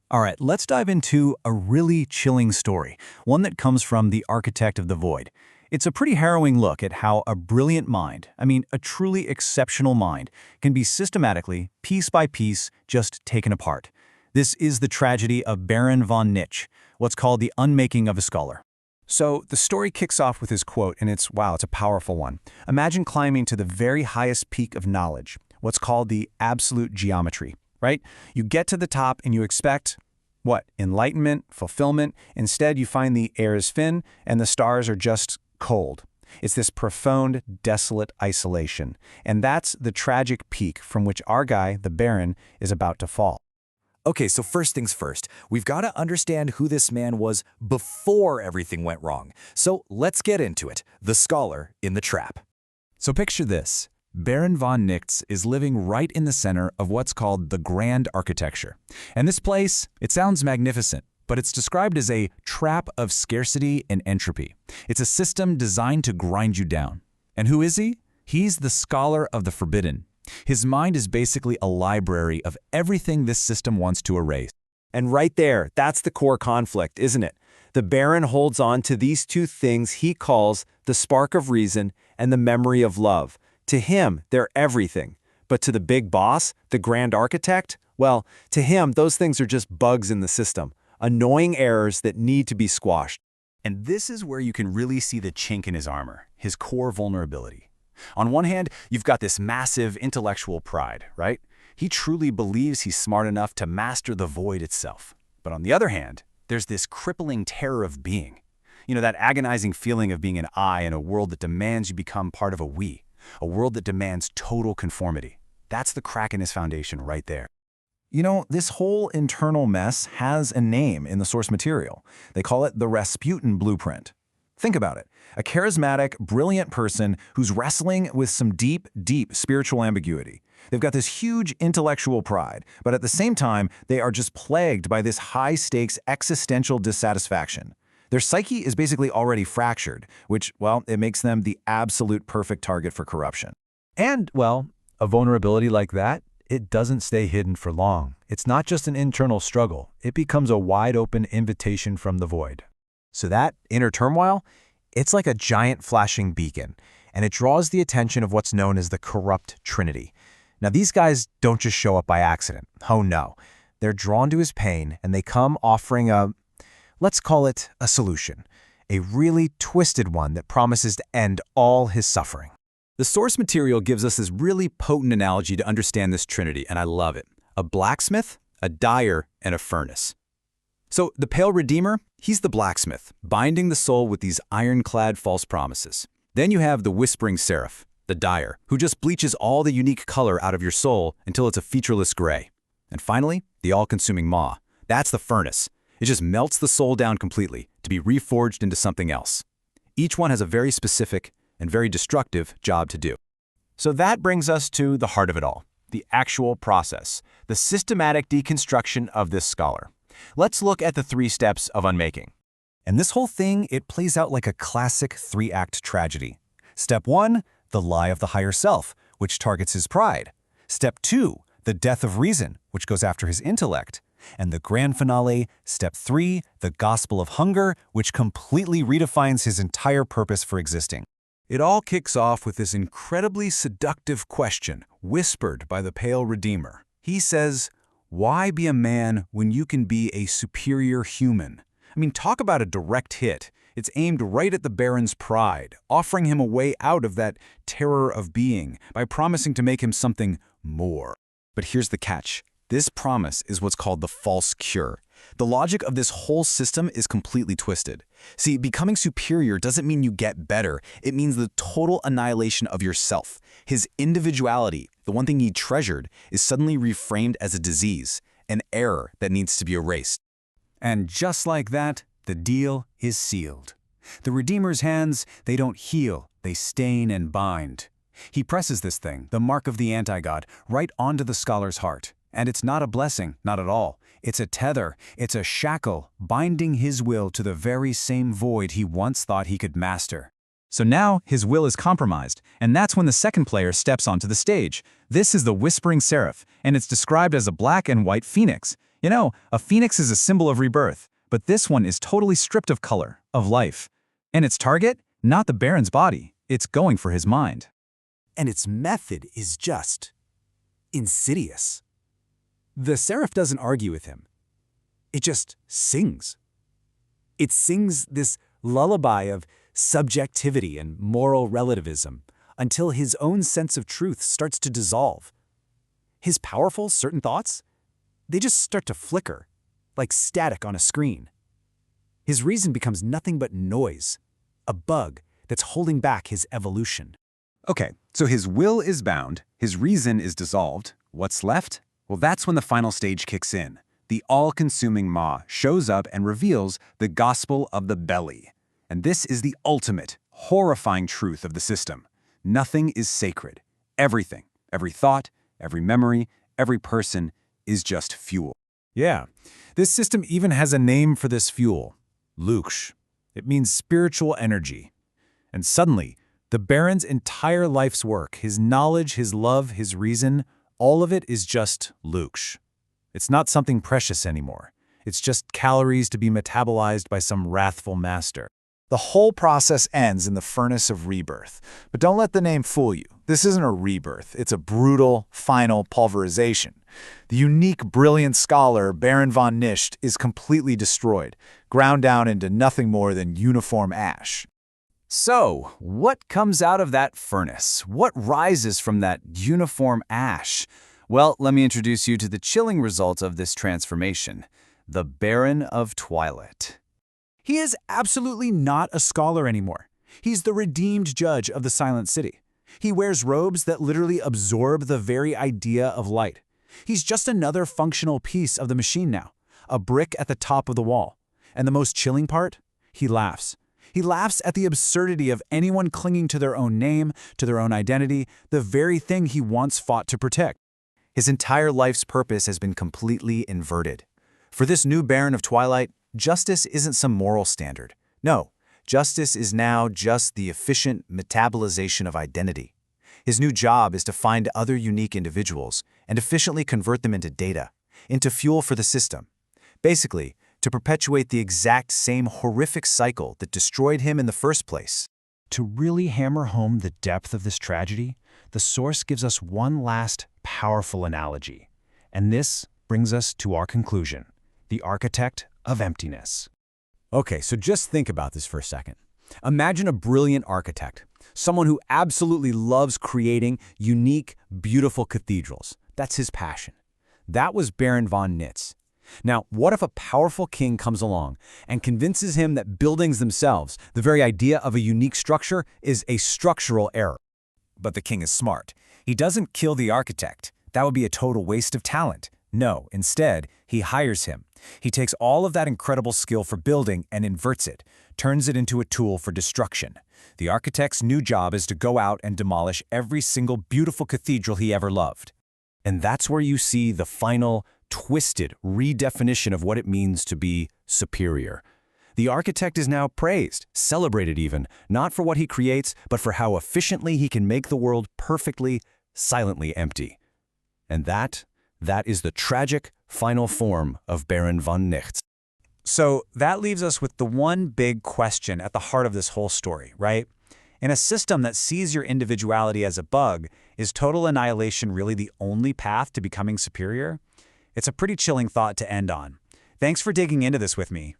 All right, let's dive into a really chilling story, one that comes from The Architect of the Void. It's a pretty harrowing look at how a brilliant mind, a truly exceptional mind, can be systematically, piece by piece, just taken apart. This is the tragedy of Baron von Nitsch, what's called the unmaking of a scholar. So the story kicks off with his quote, and wow, it's a powerful one. Imagine climbing to the very highest peak of knowledge, what's called the absolute geometry, right? You get to the top and you expect, what? Enlightenment, fulfillment. Instead, you find the air is thin and the stars are just cold. It's this profound, desolate isolation. And that's the tragic peak from which our guy, the Baron, is about to fall. Okay, so first things first, we've got to understand who this man was before everything went wrong. So let's get into it. The scholar in the trap. So picture this. Baron von Nitsch is living right in the center of what's called the Grand Architecture. And this place, it sounds magnificent, but it's described as a trap of scarcity and entropy. It's a system designed to grind you down. And who is he? He's the scholar of the forbidden. His mind is basically a library of everything this system wants to erase. And right there, that's the core conflict, isn't it? The Baron holds on to these two things he calls the spark of reason and the memory of love. To him, they're everything. But to the big boss, the Grand Architect, well, to him, those things are just bugs in the system, annoying errors that need to be squashed. And this is where you can really see the chink in his armor, his core vulnerability. On one hand, you've got this massive intellectual pride, right? He truly believes he's smart enough to master the void itself. But on the other hand, there's this crippling terror of being. That agonizing feeling of being an I in a world that demands you become part of a we. A world that demands total conformity. That's the crack in his foundation right there. This whole internal mess has a name in the source material. They call it the Rasputin blueprint. Think about it. A charismatic, brilliant person who's wrestling with some deep, deep spiritual ambiguity. They've got this huge intellectual pride, but at the same time, they are just plagued by this high-stakes existential dissatisfaction. Their psyche is basically already fractured, which, it makes them the absolute perfect target for corruption. And, a vulnerability like that, it doesn't stay hidden for long. It's not just an internal struggle. It becomes a wide-open invitation from the void. So that inner turmoil, it's like a giant flashing beacon, and it draws the attention of what's known as the corrupt trinity. Now, these guys don't just show up by accident. Oh, no. They're drawn to his pain, and they come offering let's call it a solution, a really twisted one that promises to end all his suffering. The source material gives us this really potent analogy to understand this trinity, and I love it. A blacksmith, a dyer, and a furnace. So the Pale Redeemer, he's the blacksmith, binding the soul with these ironclad false promises. Then you have the Whispering Seraph, the dyer, who just bleaches all the unique color out of your soul until it's a featureless gray. And finally, the all-consuming maw. That's the furnace. It just melts the soul down completely to be reforged into something else. Each one has a very specific and very destructive job to do. So that brings us to the heart of it all, the actual process, the systematic deconstruction of this scholar. Let's look at the 3 steps of unmaking. And this whole thing, it plays out like a classic 3-act tragedy. Step 1, the lie of the higher self, which targets his pride. Step 2, the death of reason, which goes after his intellect. And the grand finale, step 3, the gospel of hunger, which completely redefines his entire purpose for existing. It all kicks off with this incredibly seductive question, whispered by the Pale Redeemer. He says, "Why be a man when you can be a superior human?" Talk about a direct hit. It's aimed right at the Baron's pride, offering him a way out of that terror of being by promising to make him something more. But here's the catch. This promise is what's called the false cure. The logic of this whole system is completely twisted. See, becoming superior doesn't mean you get better. It means the total annihilation of yourself. His individuality, the one thing he treasured, is suddenly reframed as a disease, an error that needs to be erased. And just like that, the deal is sealed. The Redeemer's hands, they don't heal, they stain and bind. He presses this thing, the mark of the anti-god, right onto the scholar's heart. And it's not a blessing, not at all. It's a tether, it's a shackle, binding his will to the very same void he once thought he could master. So now his will is compromised, and that's when the second player steps onto the stage. This is the Whispering Seraph, and it's described as a black and white phoenix. You know, a phoenix is a symbol of rebirth, but this one is totally stripped of color, of life. And its target? Not the Baron's body. It's going for his mind. And its method is just insidious. The seraph doesn't argue with him. It just sings. It sings this lullaby of subjectivity and moral relativism until his own sense of truth starts to dissolve. His powerful, certain thoughts, they just start to flicker, like static on a screen. His reason becomes nothing but noise, a bug that's holding back his evolution. Okay, so his will is bound, his reason is dissolved. What's left? Well, that's when the final stage kicks in. The all-consuming maw shows up and reveals the gospel of the belly. And this is the ultimate, horrifying truth of the system. Nothing is sacred. Everything, every thought, every memory, every person is just fuel. Yeah, this system even has a name for this fuel. Luksh. It means spiritual energy. And suddenly, the Baron's entire life's work, his knowledge, his love, his reason, all of it is just Luksh. It's not something precious anymore. It's just calories to be metabolized by some wrathful master. The whole process ends in the furnace of rebirth. But don't let the name fool you. This isn't a rebirth. It's a brutal, final pulverization. The unique, brilliant scholar, Baron von Nischt, is completely destroyed, ground down into nothing more than uniform ash. So, what comes out of that furnace? What rises from that uniform ash? Well, let me introduce you to the chilling result of this transformation, the Baron of Twilight. He is absolutely not a scholar anymore. He's the redeemed judge of the Silent City. He wears robes that literally absorb the very idea of light. He's just another functional piece of the machine now, a brick at the top of the wall. And the most chilling part? He laughs. He laughs at the absurdity of anyone clinging to their own name, to their own identity, the very thing he once fought to protect. His entire life's purpose has been completely inverted. For this new Baron of Twilight, justice isn't some moral standard. No, justice is now just the efficient metabolization of identity. His new job is to find other unique individuals and efficiently convert them into data, into fuel for the system. Basically, to perpetuate the exact same horrific cycle that destroyed him in the first place. To really hammer home the depth of this tragedy, the source gives us one last powerful analogy. And this brings us to our conclusion, the architect of emptiness. Okay, so just think about this for a second. Imagine a brilliant architect, someone who absolutely loves creating unique, beautiful cathedrals. That's his passion. That was Baron von Nischt. Now, what if a powerful king comes along and convinces him that buildings themselves, the very idea of a unique structure, is a structural error? But the king is smart. He doesn't kill the architect. That would be a total waste of talent. No, instead, he hires him. He takes all of that incredible skill for building and inverts it, turns it into a tool for destruction. The architect's new job is to go out and demolish every single beautiful cathedral he ever loved. And that's where you see the final, twisted redefinition of what it means to be superior. The architect is now praised, celebrated even, not for what he creates, but for how efficiently he can make the world perfectly, silently empty. And that is the tragic, final form of Baron von Nischt. So that leaves us with the one big question at the heart of this whole story, right? In a system that sees your individuality as a bug, is total annihilation really the only path to becoming superior? It's a pretty chilling thought to end on. Thanks for digging into this with me.